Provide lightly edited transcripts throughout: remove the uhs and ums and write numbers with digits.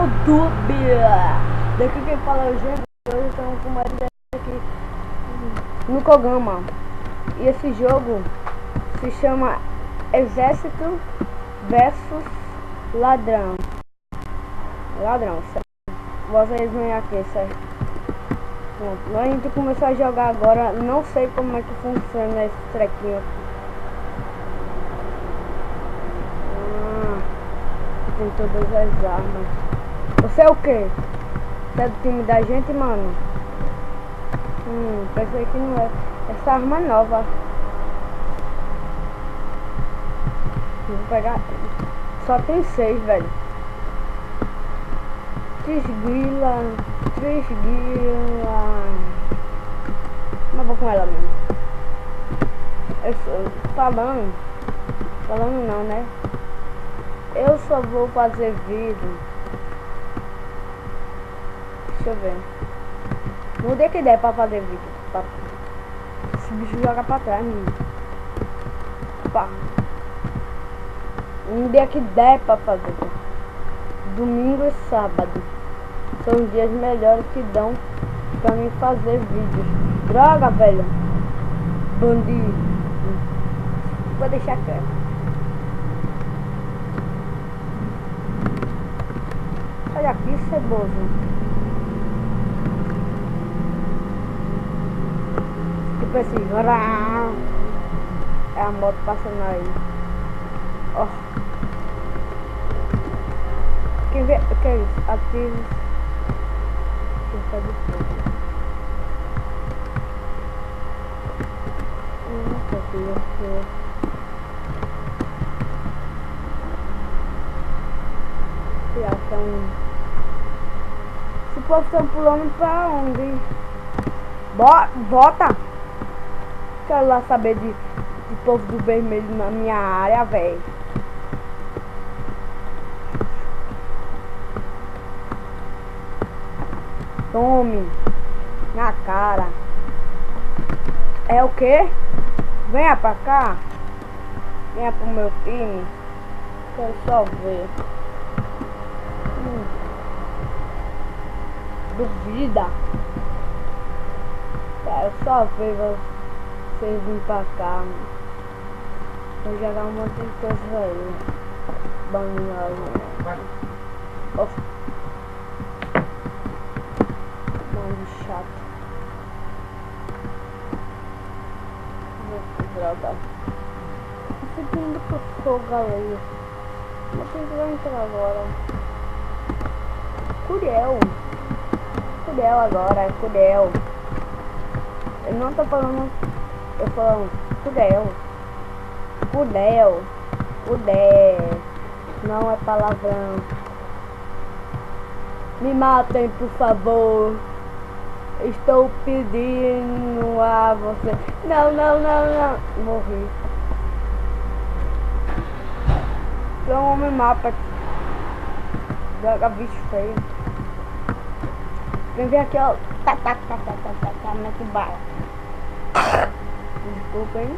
YouTube. Daqui quem fala é o Gênero. Hoje estamos com uma ideia aqui no Kogama. E esse jogo se chama Exército versus Ladrão. Certo? Vocês vêm aqui, certo? Pronto. A gente começou a jogar agora. Não sei como é que funciona esse trequinho aqui. Tem todas as armas. Você é o que? Você é do time da gente, mano? Pensei que não é. Essa arma é nova. Vou pegar. Só tem 6, velho. Trisguila. Mas vou com ela mesmo. Falando não, né? Eu só vou fazer vídeo. Deixa eu ver. No dia que der pra fazer vídeo. Esse bicho joga pra trás, menino. Pá. Um dia que der pra fazer. Domingo e sábado. São os dias melhores que dão pra mim fazer vídeos. Droga, velho. Bandido. Vou deixar quieto. Olha aqui, ceboso. Tipo assim, é a moto passando aí. Ó. Quem vê, o que é isso? Ativos. Cerca de fogo. Se acha Esse povo estão pulando pra onde? Bota! Quero lá saber de povo do vermelho na minha área, velho. Tome na cara. É o que? Venha pra cá. Venha pro meu time. Quero só ver. Duvida. Quero só ver vocês virem pra cá. Vou jogar um monte de coisa aí. Bando chato. Droga. Esse time do fogo, galera. Vou tentar entrar agora. Curiel agora, Curiel. Eu não tô falando. Eu tô falando Curiel. Não é palavrão. Me matem, por favor. Estou pedindo a você. Não. Morri. Então me mata. Joga bicho feio. Vem ver aqui, ó. Tá, mete bala. Desculpa, hein?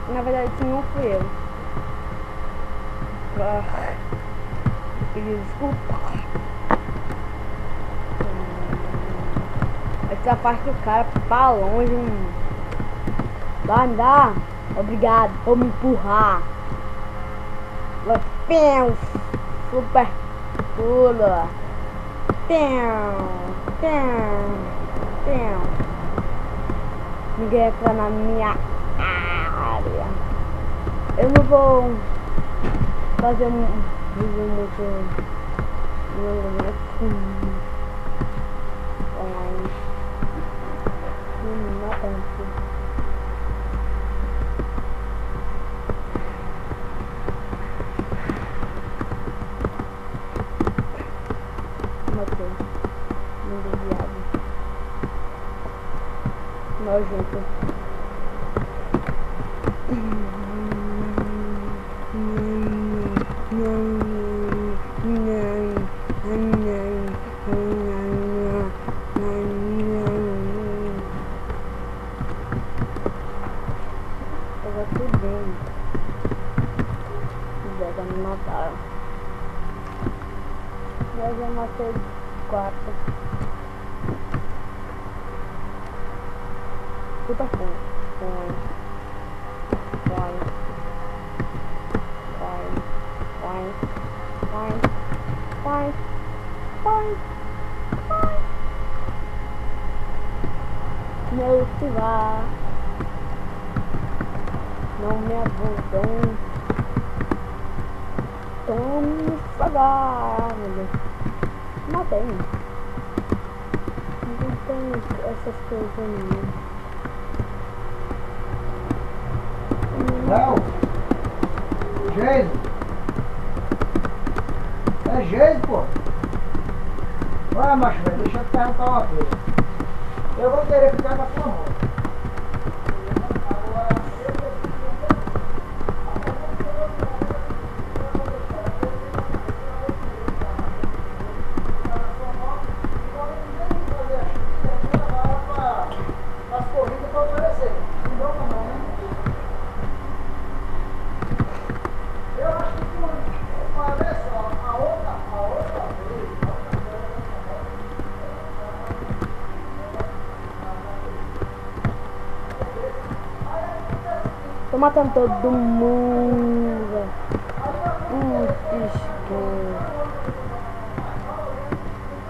Na verdade, isso não fui eu. Pedi desculpa. Essa parte do cara pra longe. Vai andar. Obrigado por me empurrar. Super pula. Ninguém entra na minha área. Eu não vou fazer um vídeo muito online. Não tanto. Matei. Muito viado. Nojento. Pega tudo bem. Vai me matar. Eu já matei 4. Super cool. Põe. Meu tivar. Não me abundam. Tome devagar. Matei. Não tem essas coisas aí. Não! Geiso! É Geiso, pô! Olha, macho, velho, deixa eu te perguntar uma coisa. Eu vou querer ficar com a tua mão. Tô matando todo mundo.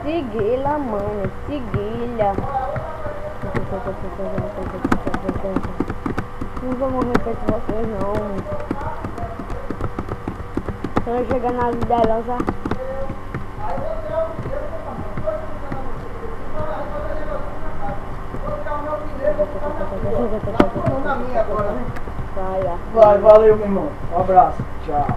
Seguila, mano. Seguila. Não vou morrer perto de vocês, não. Quando eu chegar na liderança... Na minha agora, né? Vai lá. Vai, valeu, meu irmão. Um abraço. Tchau.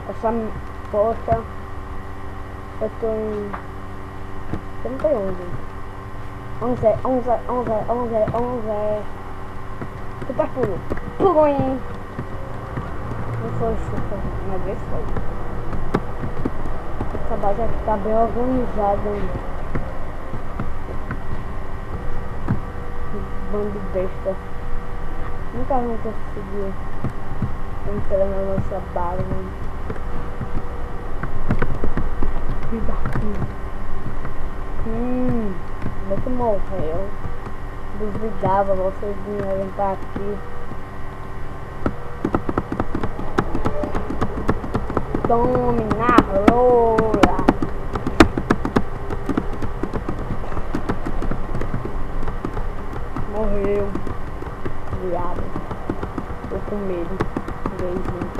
Essa poxa, eu tô em 31. 11. Super pulo. Pulou. Não foi super, uma vez foi. Essa base aqui tá bem organizada. Bando besta. Nunca vão conseguir entrar na nossa base. Muito morreu. Duvidava vocês virem pra aqui. Tome na rola. Morreu. Viado. Tô com medo. Beijinho.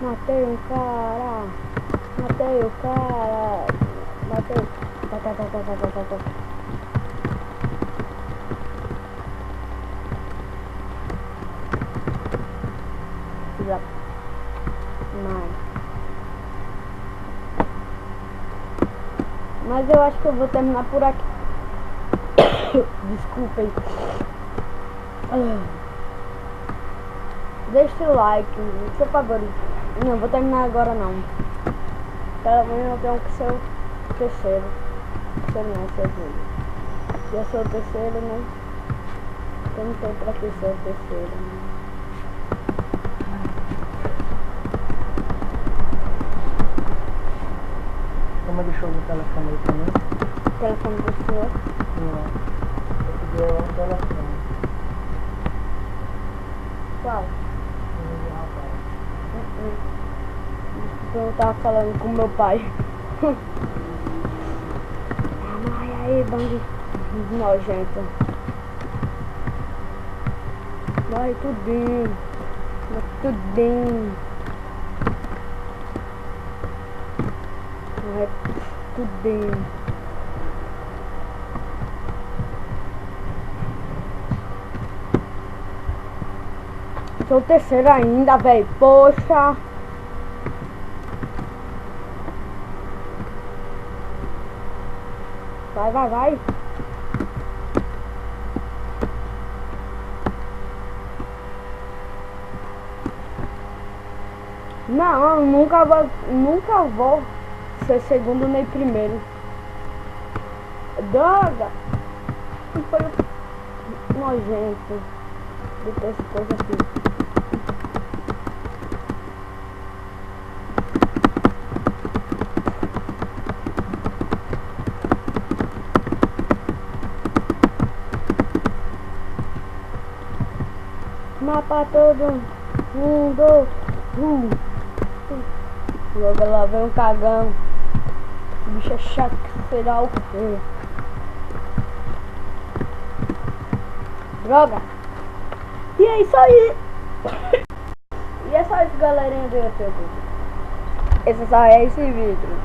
Matei um cara. Matei o cara. Matei. Tá. Já. Mas eu acho que eu vou terminar por aqui. Desculpem. Deixa o like, seu favorito. Não, vou terminar agora não. Pelo menos eu tenho que ser o terceiro. Terceiro não, segundo. Se eu sou o terceiro, né? Eu não tenho pra que ser o terceiro. Né? Como deixa eu ver o telefone aí também? O telefone do senhor? Não. Eu pedi um telefone. Qual? Eu tava falando com meu pai. Ai, aí, bando nojento. Vai tudinho. Vai tudinho. Vai tudinho. sou o terceiro ainda, velho. Poxa. Vai, vai, vai. Não, nunca vou ser segundo nem primeiro. Droga! Que foi nojento de ter essa coisa aqui. Mapa todo mundo. Logo lá vem um cagão. O bicho é chato que será o quê? Droga! E é isso aí! E é só isso, galerinha do YouTube. Esse só é esse vídeo.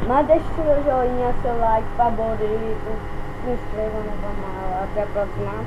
Mas deixe seu joinha, seu like, favorito. Se inscreva no canal. Até a próxima.